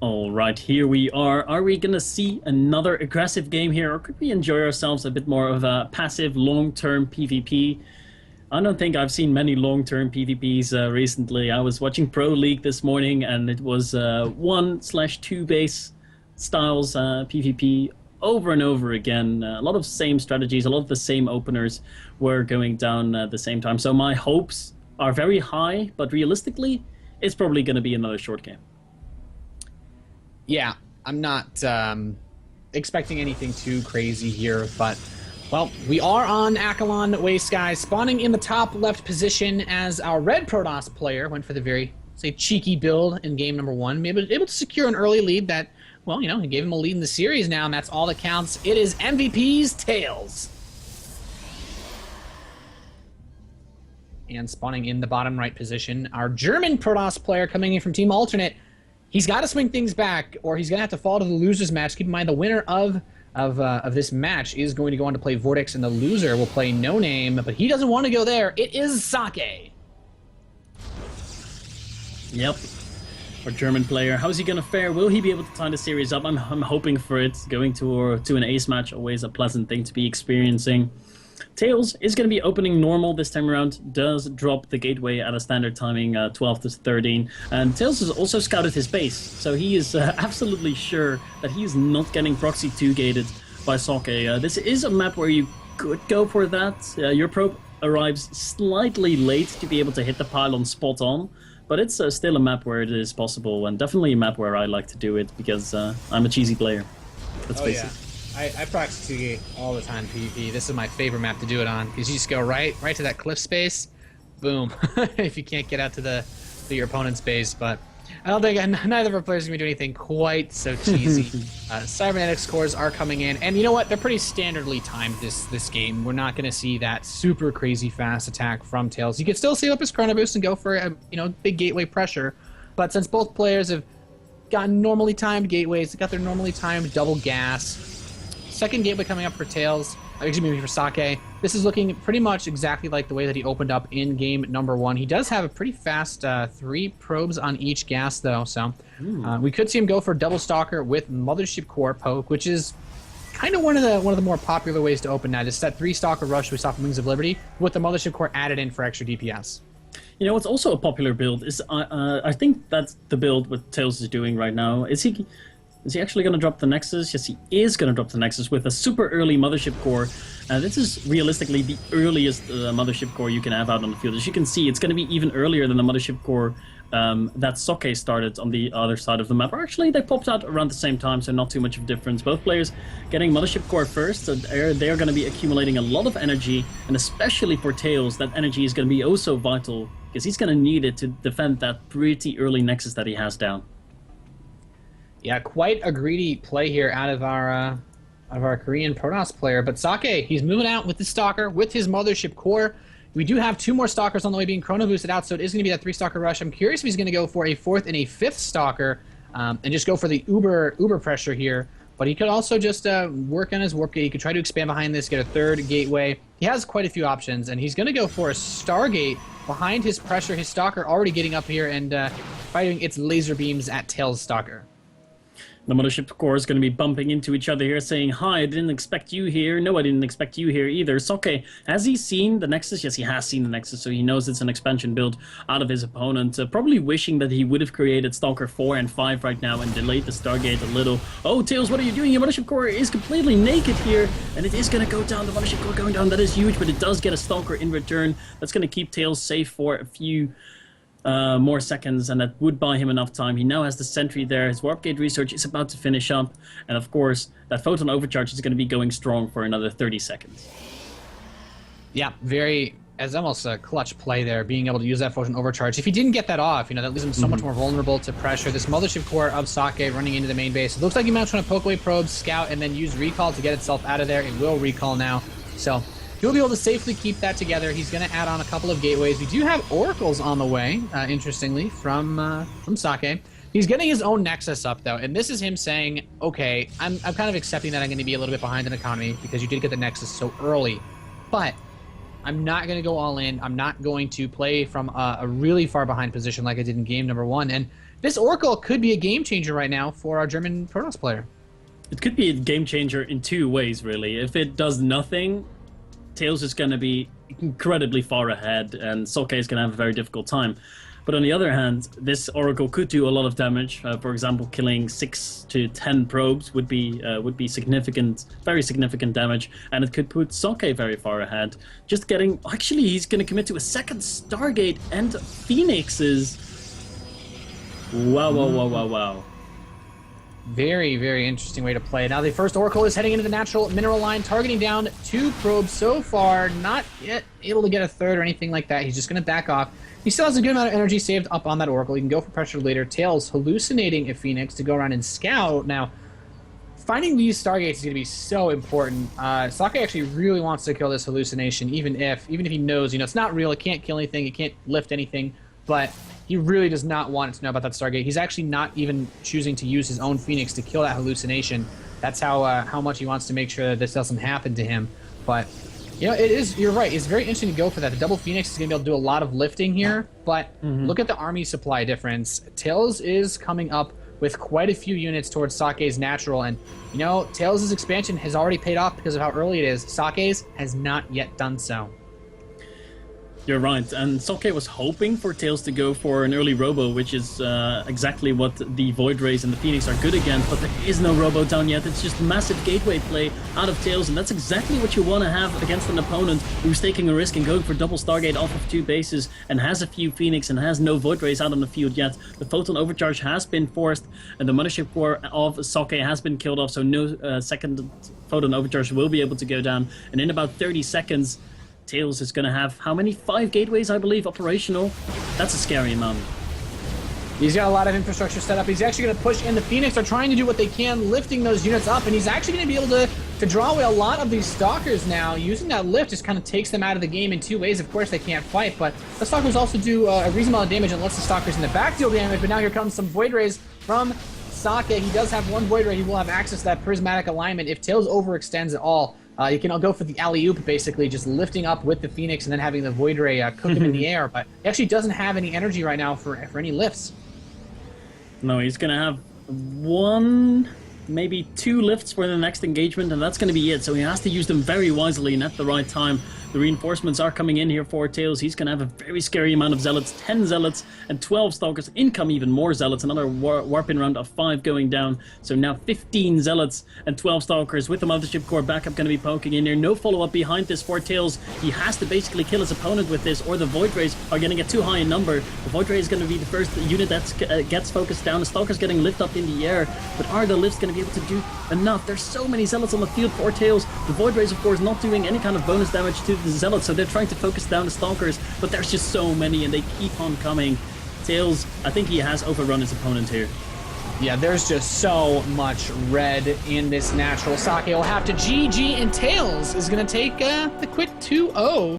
All right, here we are. Are we going to see another aggressive game here, or could we enjoy ourselves a bit more of a passive, long-term PvP? I don't think I've seen many long-term PvPs recently. I was watching Pro League this morning, and it was 1/2 base styles PvP over and over again. A lot of same strategies, a lot of the same openers were going down at the same time. So my hopes are very high, but realistically, it's probably going to be another short game. Yeah, I'm not expecting anything too crazy here, but, well, we are on Akalon Waste, guys, spawning in the top left position as our red Protoss player went for the very, say, cheeky build in game number 1, maybe able to secure an early lead that, well, you know, he gave him a lead in the series now, and that's all that counts. It is MVP's TAiLS. And spawning in the bottom right position, our German Protoss player coming in from Team Alternate. He's got to swing things back, or he's going to have to fall to the loser's match. Keep in mind, the winner of this match is going to go on to play Vortex, and the loser will play No Name, but he doesn't want to go there. It is Socke. Yep. Our German player. How's he going to fare? Will he be able to tie the series up? I'm hoping for it. Going to an ace match, always a pleasant thing to be experiencing. TAiLS is going to be opening normal this time around, does drop the gateway at a standard timing, 12 to 13, and TAiLS has also scouted his base, so he is absolutely sure that he is not getting proxy 2 gated by Socke. This is a map where you could go for that. Your probe arrives slightly late to be able to hit the pylon spot on, but it's still a map where it is possible, and definitely a map where I like to do it, because I'm a cheesy player. Let's face it. I proxy 2-gate all the time PvP. This is my favorite map to do it on, because you just go right to that cliff space, boom. If you can't get out to your opponent's base, but I don't think neither of our players are going to do anything quite so cheesy. Cybernetics cores are coming in, and you know what? They're pretty standardly timed this game. We're not going to see that super crazy fast attack from TAiLS. He can still save up his chrono boost and go for a big gateway pressure, but since both players have gotten normally timed gateways, they got their normally timed double gas. Second gateway coming up for TAiLS, excuse me, for Socke. This is looking pretty much exactly like the way that he opened up in game number 1. He does have a pretty fast 3 probes on each gas, though, so we could see him go for double stalker with Mothership Core poke, which is kind of one of the more popular ways to open that. It's that 3 stalker rush we saw from Wings of Liberty with the Mothership Core added in for extra DPS. You know, what's also a popular build is I think that's the build what TAiLS is doing right now. Is he actually going to drop the Nexus? Yes, he is going to drop the Nexus with a super early Mothership Core. This is realistically the earliest Mothership Core you can have out on the field. As you can see, it's going to be even earlier than the Mothership Core that Socke started on the other side of the map. Or actually, they popped out around the same time, so not too much of a difference. Both players getting Mothership Core first, so they're going to be accumulating a lot of energy, and especially for TAiLS, that energy is going to be oh so vital, because he's going to need it to defend that pretty early Nexus that he has down. Yeah, quite a greedy play here out of our Korean Protoss player. But Socke, he's moving out with the Stalker, with his Mothership Core. We do have 2 more Stalkers on the way being chrono boosted out, so it is going to be that 3 Stalker rush. I'm curious if he's going to go for a 4th and a 5th Stalker and just go for the uber pressure here. But he could also just work on his warp gate. He could try to expand behind this, get a 3rd gateway. He has quite a few options, and he's going to go for a Stargate behind his pressure. His Stalker already getting up here and firing its laser beams at TAiLS Stalker. The Mothership Core is going to be bumping into each other here, saying, hi, I didn't expect you here. No, I didn't expect you here either. Socke, has he seen the Nexus? Yes, he has seen the Nexus, so he knows it's an expansion build out of his opponent. Probably wishing that he would have created Stalker 4 and 5 right now and delayed the Stargate a little. Oh, TAiLS, what are you doing? Your Mothership Core is completely naked here, and it is going to go down. The Mothership Core going down. That is huge, but it does get a Stalker in return. That's going to keep TAiLS safe for a few more seconds, and that would buy him enough time. He now has the sentry there. His warp gate research is about to finish up, and of course that photon overcharge is going to be going strong for another 30 seconds. Yeah, as almost a clutch play there, being able to use that photon overcharge. If he didn't get that off, that leaves him so much more vulnerable to pressure. This Mothership Core of Socke running into the main base. It looks like he might try to poke away probes, scout, and then use recall to get itself out of there. It will recall now, so he'll be able to safely keep that together. He's going to add on a couple of gateways. We do have oracles on the way, interestingly, from Socke. He's getting his own Nexus up, though, and this is him saying, okay, I'm kind of accepting that I'm going to be a little bit behind in economy because you did get the Nexus so early, but I'm not going to go all in. I'm not going to play from a really far behind position like I did in game number 1. And this Oracle could be a game changer right now for our German Protoss player. It could be a game changer in two ways, really. If it does nothing, TAiLS is going to be incredibly far ahead, and Socke is going to have a very difficult time. But on the other hand, this Oracle could do a lot of damage. For example, killing 6 to 10 probes would be significant, very significant damage, and it could put Socke very far ahead. Just getting, actually, he's going to commit to a second Stargate and Phoenixes. Wow, wow, wow, wow, wow. Very, very interesting way to play. Now the first Oracle is heading into the natural mineral line, targeting down 2 probes so far, not yet able to get a third or anything like that. He's just going to back off. He still has a good amount of energy saved up on that Oracle. He can go for pressure later. TAiLS hallucinating a Phoenix to go around and scout. Now, finding these Stargates is going to be so important. Socke actually really wants to kill this hallucination, even if he knows, it's not real, it can't kill anything, it can't lift anything, but he really does not want it to know about that Stargate. He's actually not even choosing to use his own Phoenix to kill that hallucination. That's how much he wants to make sure that this doesn't happen to him. But, it is, you're right, it's very interesting to go for that. The double Phoenix is going to be able to do a lot of lifting here, but look at the army supply difference. TAiLS is coming up with quite a few units towards Socke's natural, and, TAiLS' expansion has already paid off because of how early it is. Socke's has not yet done so. You're right, and Socke was hoping for TAiLS to go for an early Robo, which is exactly what the Void Rays and the Phoenix are good against, but there is no Robo down yet. It's just massive gateway play out of TAiLS, and that's exactly what you want to have against an opponent who's taking a risk and going for double Stargate off of 2 bases and has a few Phoenix and has no Void Rays out on the field yet. The Photon Overcharge has been forced, and the Mothership Core of Socke has been killed off, so no second Photon Overcharge will be able to go down, and in about 30 seconds, TAiLS is going to have, how many? 5 gateways, I believe, operational. That's a scary amount. He's got a lot of infrastructure set up. He's actually going to push in. The Phoenix are trying to do what they can, lifting those units up, and he's actually going to be able to draw away a lot of these Stalkers now. Using that lift just kind of takes them out of the game in 2 ways. Of course, they can't fight, but the Stalkers also do a reasonable amount of damage and lets the Stalkers in the back deal damage, but now here comes some Void Rays from Socke. He does have 1 Void Ray. He will have access to that prismatic alignment. If TAiLS overextends at all, you can go for the alley-oop, basically, just lifting up with the Phoenix and then having the Void Ray cook him in the air. But he actually doesn't have any energy right now for any lifts. No, he's going to have 1, maybe 2 lifts for the next engagement, and that's going to be it. So he has to use them very wisely and at the right time. The reinforcements are coming in here for TAiLS. He's going to have a very scary amount of Zealots, 10 Zealots and 12 Stalkers. In come even more Zealots, another warping round of 5 going down. So now 15 Zealots and 12 Stalkers with the Mothership Core backup going to be poking in here. No follow-up behind this for TAiLS. He has to basically kill his opponent with this, or the Void Rays are going to get too high in number. The Void Ray is going to be the first unit that gets focused down. The Stalker's getting lift up in the air, but are the lifts going to be able to do enough? There's so many Zealots on the field for TAiLS. The Void Rays, of course, not doing any kind of bonus damage to the Zealots, so they're trying to focus down the Stalkers, but there's just so many and they keep on coming. TAiLS, I think he has overrun his opponent here. Yeah, there's just so much red in this natural. Socke will have to GG, and TAiLS is going to take the quick 2-0.